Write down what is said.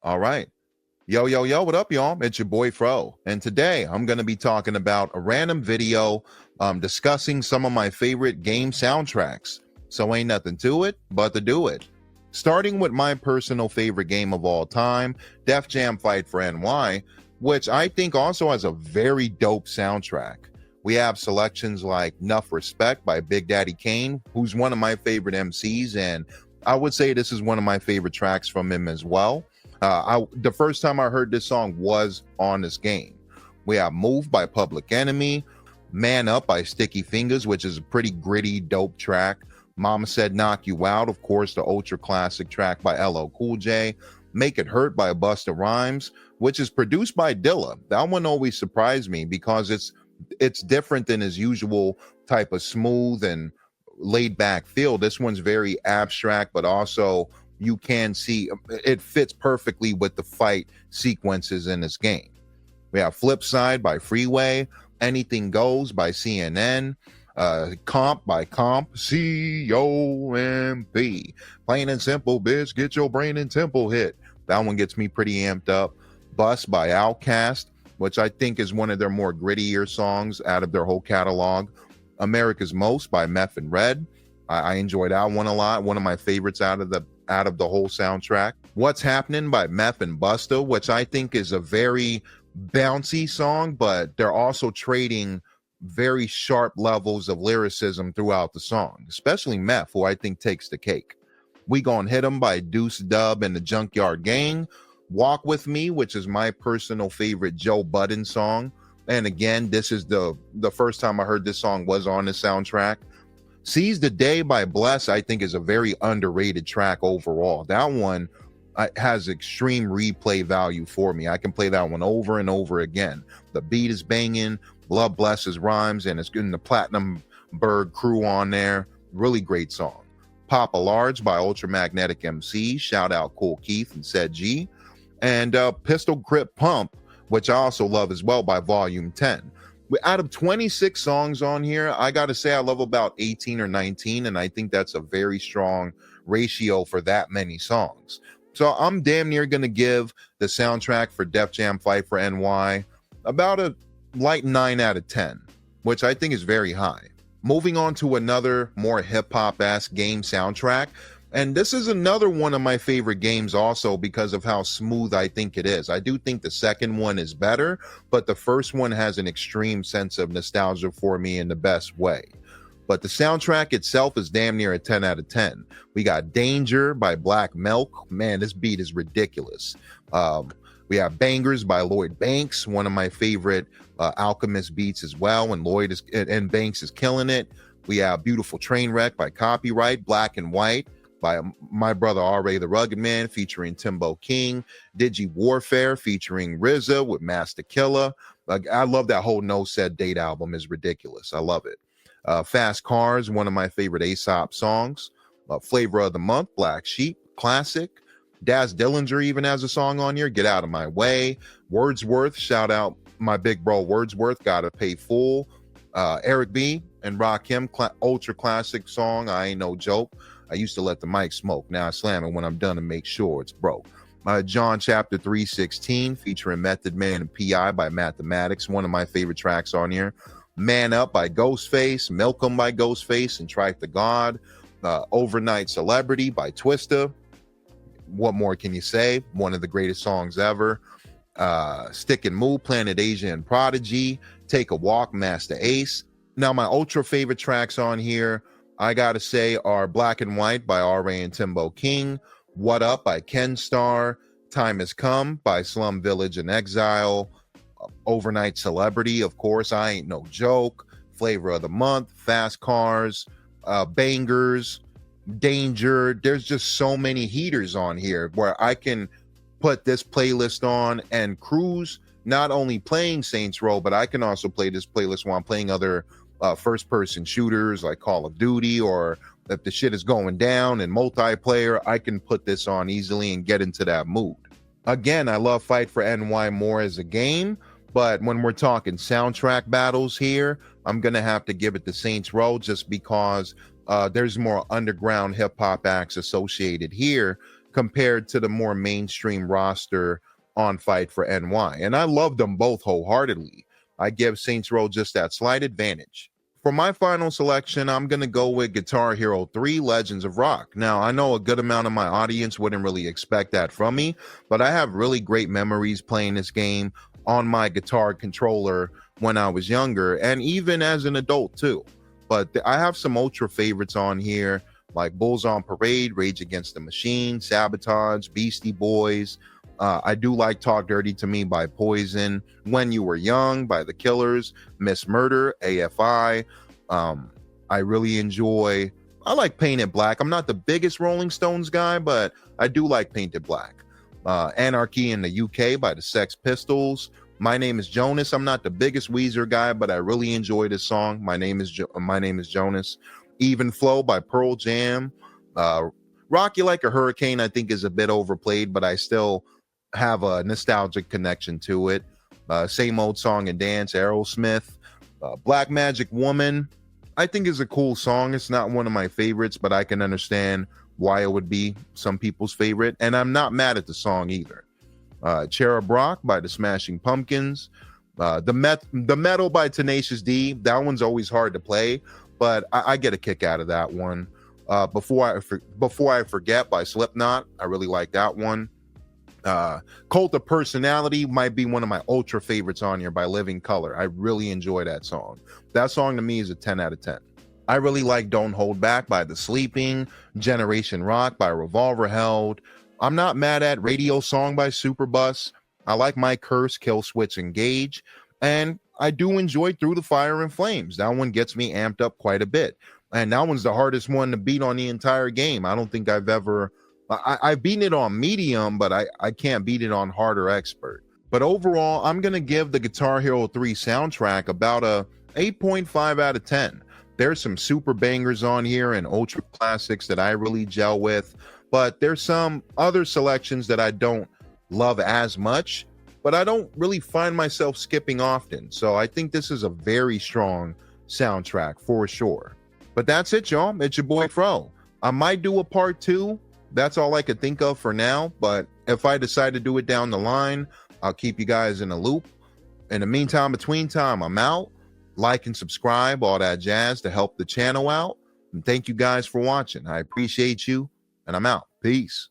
All right. Yo, yo, yo, what up, y'all? It's your boy Fro. And today I'm going to be talking about a random video discussing some of my favorite game soundtracks. So ain't nothing to it but to do it. Starting with my personal favorite game of all time, Def Jam Fight for NY, which I think also has a very dope soundtrack. We have selections like Nuff Respect by Big Daddy Kane, who's one of my favorite MCs, and I would say this is one of my favorite tracks from him as well. The first time I heard this song was on this game. We have Move by Public Enemy, Man Up by Sticky Fingers, which is a pretty gritty, dope track. Mama Said Knock You Out, of course, the ultra classic track by LL Cool J. Make It Hurt by Busta Rhymes, which is produced by Dilla. That one always surprised me because it's different than his usual type of smooth and laid back feel. This one's very abstract, but also you can see it fits perfectly with the fight sequences in this game. We have Flip Side by Freeway, Anything Goes by CNN, Comp by Comp, C-O-M-P. Plain and simple, bitch, get your brain and temple hit. That one gets me pretty amped up. Bust by Outkast, which I think is one of their more grittier songs out of their whole catalog. America's Most by Meth and Red. I enjoy that one a lot. One of my favorites out of the whole soundtrack. What's Happening by Meth and Busta, which I think is a very bouncy song, but they're also trading very sharp levels of lyricism throughout the song, especially Meth, who I think takes the cake. We Gon' Hit 'Em by Deuce Dub and the Junkyard Gang. Walk With Me, which is my personal favorite Joe Budden song. And again, this is the first time I heard this song was on the soundtrack. Seize the Day by Bless, I think, is a very underrated track overall. That one has extreme replay value for me. I can play that one over and over again. The beat is banging, Love Blesses Rhymes, and it's getting the Platinum Bird crew on there. Really great song. Papa Large by Ultramagnetic MC. Shout out Cool Keith and Said G. And Pistol Grip Pump, which I also love as well, by Volume 10. Out of 26 songs on here, I got to say I love about 18 or 19, and I think that's a very strong ratio for that many songs. So I'm damn near going to give the soundtrack for Def Jam Fight for NY about a light 9 out of 10, which I think is very high. Moving on to another more hip-hop-esque game soundtrack, and this is another one of my favorite games also because of how smooth I think it is. I do think the second one is better, but the first one has an extreme sense of nostalgia for me in the best way. But the soundtrack itself is damn near a 10 out of 10. We got Danger by Black Milk. Man, this beat is ridiculous. We have Bangers by Lloyd Banks, one of my favorite Alchemist beats as well, and Banks is killing it. We have Beautiful Trainwreck by Copyright, Black and White by my brother R.A. the Rugged Man featuring Timbo King, Digi Warfare featuring RZA with Master Killer. I love that whole No Said Date album, is ridiculous. I love it. Fast Cars, one of my favorite Aesop songs. Flavor of the Month, Black Sheep, classic. Daz Dillinger even has a song on here, Get Out of My Way. Wordsworth, shout out my big bro Wordsworth, Gotta Pay Full. Eric B. and Rakim, ultra classic song, I Ain't No Joke. I used to let the mic smoke. Now I slam it when I'm done to make sure it's broke. John Chapter 3:16 featuring Method Man and P.I. by Mathematics, one of my favorite tracks on here. Man Up by Ghostface, Milk 'Em by Ghostface and Trife the God. Overnight Celebrity by Twista. What more can you say? One of the greatest songs ever. Stick and Move, Planet Asia and Prodigy. Take a Walk, Master Ace. Now my ultra favorite tracks on here, I gotta say, are Black and White by R.A. and Timbo King, What Up by Ken Starr, Time Has Come by Slum Village and Exile, Overnight Celebrity, of course, I Ain't No Joke, Flavor of the Month, Fast Cars, Bangers, Danger. There's just so many heaters on here where I can put this playlist on and cruise, not only playing Saints Row, but I can also play this playlist while I'm playing other first-person shooters like Call of Duty, or if the shit is going down in multiplayer, I can put this on easily and get into that mood. Again, I love Fight for NY more as a game, but when we're talking soundtrack battles here, I'm going to have to give it to Saints Row just because there's more underground hip-hop acts associated here compared to the more mainstream roster on Fight for NY. And I love them both wholeheartedly. I give Saints Row just that slight advantage. For my final selection, I'm going to go with Guitar Hero 3 Legends of Rock. Now, I know a good amount of my audience wouldn't really expect that from me, but I have really great memories playing this game on my guitar controller when I was younger, and even as an adult too. But I have some ultra favorites on here, like Bulls on Parade, Rage Against the Machine, Sabotage, Beastie Boys. I do like Talk Dirty to Me by Poison, When You Were Young by The Killers, Miss Murder, AFI. I really enjoy, I like Painted Black. I'm not the biggest Rolling Stones guy, but I do like Painted Black. Anarchy in the UK by the Sex Pistols. My Name is Jonas. I'm not the biggest Weezer guy, but I really enjoy this song. My name is Jonas. Even Flow by Pearl Jam. Rock You Like a Hurricane, I think, is a bit overplayed, but I still have a nostalgic connection to it. Same Old Song and Dance, Aerosmith. Black Magic Woman, I think, is a cool song. It's not one of my favorites, but I can understand why it would be some people's favorite, and I'm not mad at the song either. Cherub Rock by the Smashing Pumpkins. The Metal by Tenacious D, that one's always hard to play, but I get a kick out of that one. Before I Forget by Slipknot, I really like that one. Cult of Personality might be one of my ultra favorites on here by Living Color. I really enjoy that song. That song to me is a 10 out of 10. I really like Don't Hold Back by The Sleeping, Generation Rock by Revolver Held. I'm not mad at Radio Song by Superbus. I like My Curse, Kill Switch Engage. And I do enjoy Through the Fire and Flames. That one gets me amped up quite a bit. And that one's the hardest one to beat on the entire game. I don't think I've ever... I've beaten it on medium, but I can't beat it on hard or expert. But overall, I'm going to give the Guitar Hero 3 soundtrack about a 8.5 out of 10. There's some super bangers on here and ultra classics that I really gel with, but there's some other selections that I don't love as much, but I don't really find myself skipping often. So I think this is a very strong soundtrack for sure. But that's it, y'all. It's your boy Fro. I might do a part 2. That's all I could think of for now, but if I decide to do it down the line, I'll keep you guys in a loop. In the meantime, between time, I'm out. Like and subscribe, all that jazz to help the channel out. And thank you guys for watching. I appreciate you, and I'm out. Peace.